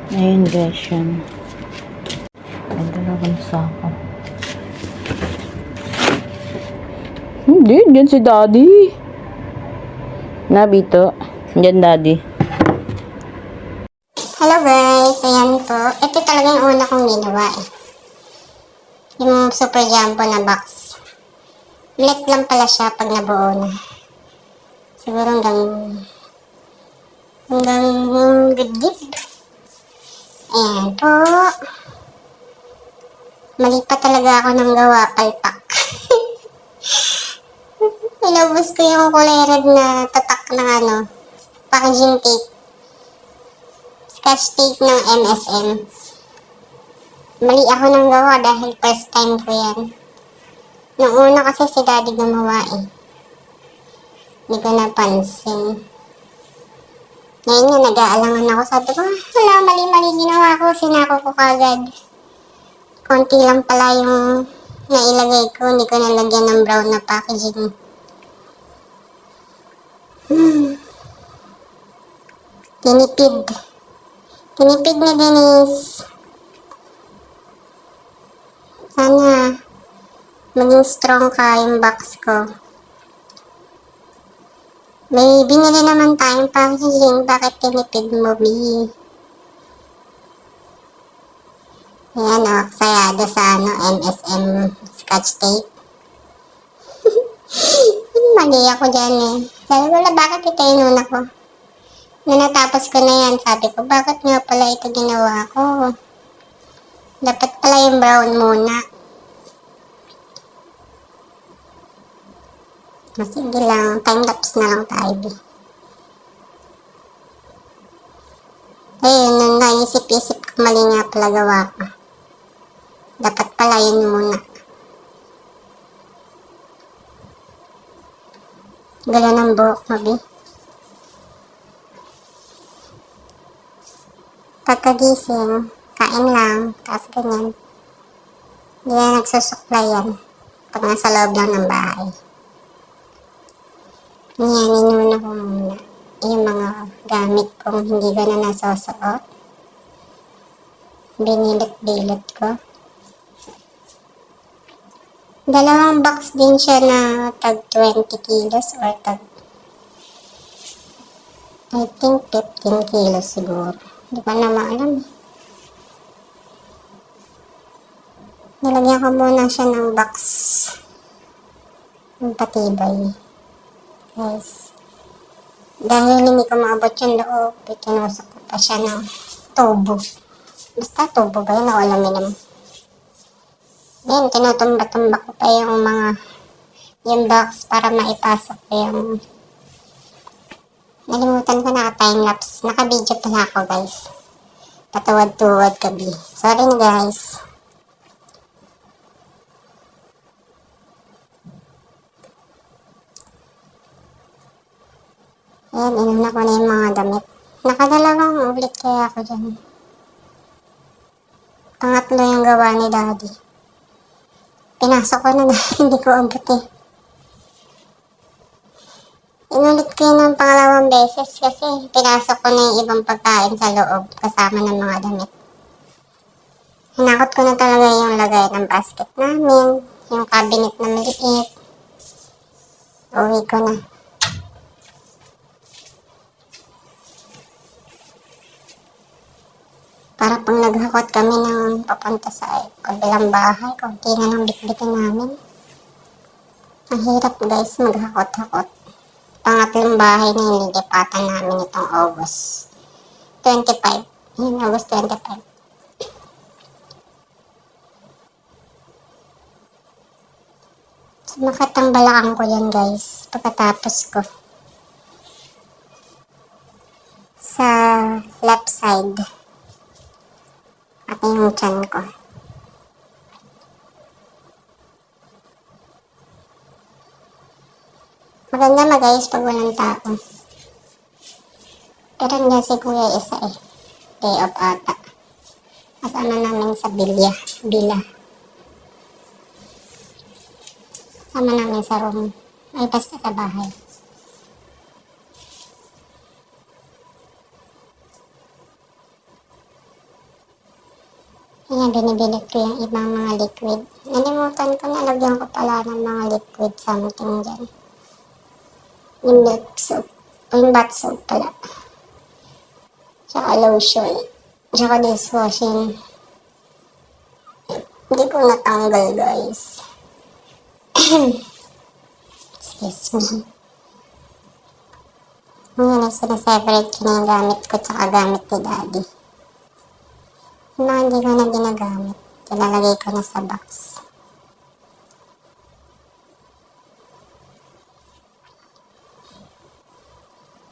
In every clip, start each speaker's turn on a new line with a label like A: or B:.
A: Ayun guys, yan. May dalawang sako. Hindi, dyan si daddy. Nabito. Dyan daddy.
B: Hello guys, ayan po. Ito talaga yung una kong ginawa eh. Yung super jumbo na box. Maliit lang pala siya pag nabuo na. Siguro hanggang dibdib. Ayan po. Mali pa talaga ako ng gawa, palpak. Inubos ko yung kulay red na tatak ng packaging tape. Scotch tape ng MSM. Mali ako ng gawa dahil first time ko yan. Nung una kasi si daddy gumawa eh. Hindi ko napansin. Ngayon nga, nag-aalangan ako. Sabi ko, wala, mali-mali ginawa ko. Sinako ko kagad. Konti lang pala yung nailagay ko. Hindi ko nalagyan ng brown na packaging. Tinipid. Tinipid ni Denise. Sana maging strong ka yung box ko. May binili naman tayong packaging. Bakit tinipid mo, B? Ayan o, sayado sa MSM scotch tape. Mali ako dyan eh. Sabi ko, bakit ito inuna ko? Nung natapos ko na yan, sabi ko, bakit nga pala ito ginawa ko? Dapat pala yung brown muna. Sige lang, time-lapse na lang tayo. Ayun, nung naisip-isip ko, mali nga pala gawa ko. Dapat pala yun muna. Gala ng buhok mo, B. Pagkagising, kain lang, tapos ganyan. Hindi na nagsusuklayan pag nasa loob lang ng bahay. Yan, inuna ko muna yung mga gamit kong hindi ko na nasusuot. Binilit-bilit ko. Dalawang box din siya na tag 20 kilos or tag I think 15 kilos siguro. Hindi ko na maalam. Nilagyan ko muna siya ng box ng patibay. Guys. Dahil hindi ko maabot yung loob, itinusok ko pa siya ng tubo. Basta tubo ba yun? O aluminum. Yan, tinutumba-tumba ko pa yung box para maipasok ko yung nalimutan ko naka-time-lapse. Naka-video pala ako guys. Patuwad-tuwad kabi. Sorry na guys. Ayan, inuna ko na yung mga damit. Nakadalawang ulit kaya ako dyan. Pangatlo yung gawa ni daddy. Pinasok ko na hindi ko abot eh. Inulit ko yun ng pangalawang beses kasi pinasok ko na yung ibang pagkain sa loob kasama ng mga damit. Hinakot ko na talaga yung lagay ng basket namin, yung cabinet na maliit. Uwi ko na. Para pang naghakot kami ng papunta sa kabilang bahay, konti na ng bitbitin namin. Ang hirap guys maghakot-hakot. Pangatlong bahay na nililipatan namin itong August 25. Yun, August 25. Sumakat ang balakang ko yan guys, pagkatapos ko. Sa left side. At yung tiyan ko. Maganda na guys pag walang tao. Pero niya si kuya isa eh. Day off ata. Kasama namin sa bila. Sama namin sa room. Ay basta sa bahay. Kaya binibili ko yung ibang mga liquid. Nalimutan ko, nalagyan ko pala ng mga liquid something dyan. Yung milk soap. Yung bath soap pala. Tsaka lotion. Tsaka dishwashing. Hindi ko natanggal, guys. Excuse me. Ngayon, sinaseparate ko na yung gamit ko tsaka gamit ni Daddy. Yung mga hindi ko na ginagamit, ilalagay ko na sa box.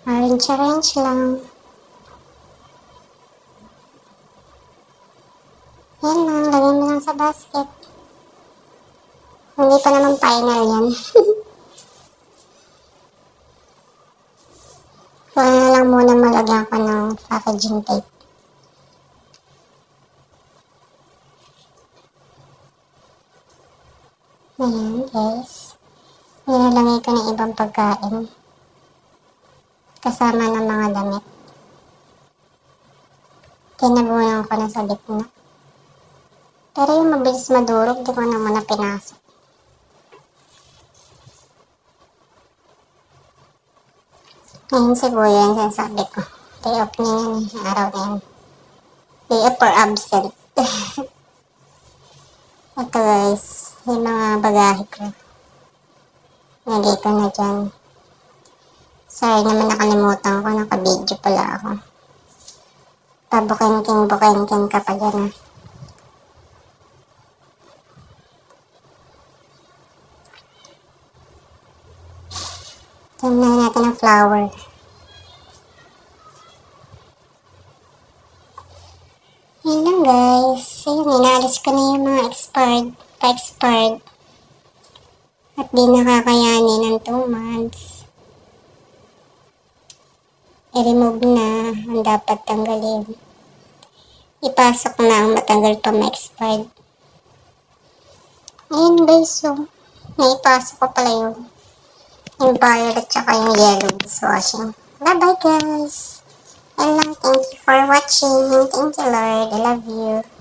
B: Arrange lang. Yan lang, lagay mo lang sa basket. Hindi pa naman final yan. Kaya na lang muna malagyan ko ng packaging tape. Ayan, guys. Nilalagay ko ng ibang pagkain. Kasama ng mga damit. Tinabunan ko na sa gitna. Pero yung mabilis madurog, di ko na muna pinasok. Ngayon siguro yan sabi ko. Day off niya yan, araw na yan. Day off or absent. Ito guys, yung mga bagahe ko. Lagay ko na dyan. Sorry naman nakalimutan ko, naka-video pala ako. Pabuking-buking ka pa dyan ah. Tingnan natin ang flower. Yun lang guys. Ayun, inalis ko na yung mga pa-expired. At di nakakayanin ng 2 months. I-remove na ang dapat tanggalin. Ipasok na ang matagal pa ma-expired. Ayun guys, so naipasok ko pala yung violet tsaka yung yellow dishwashing. Bye bye guys! And thank you for watching. Thank you Lord. I love you.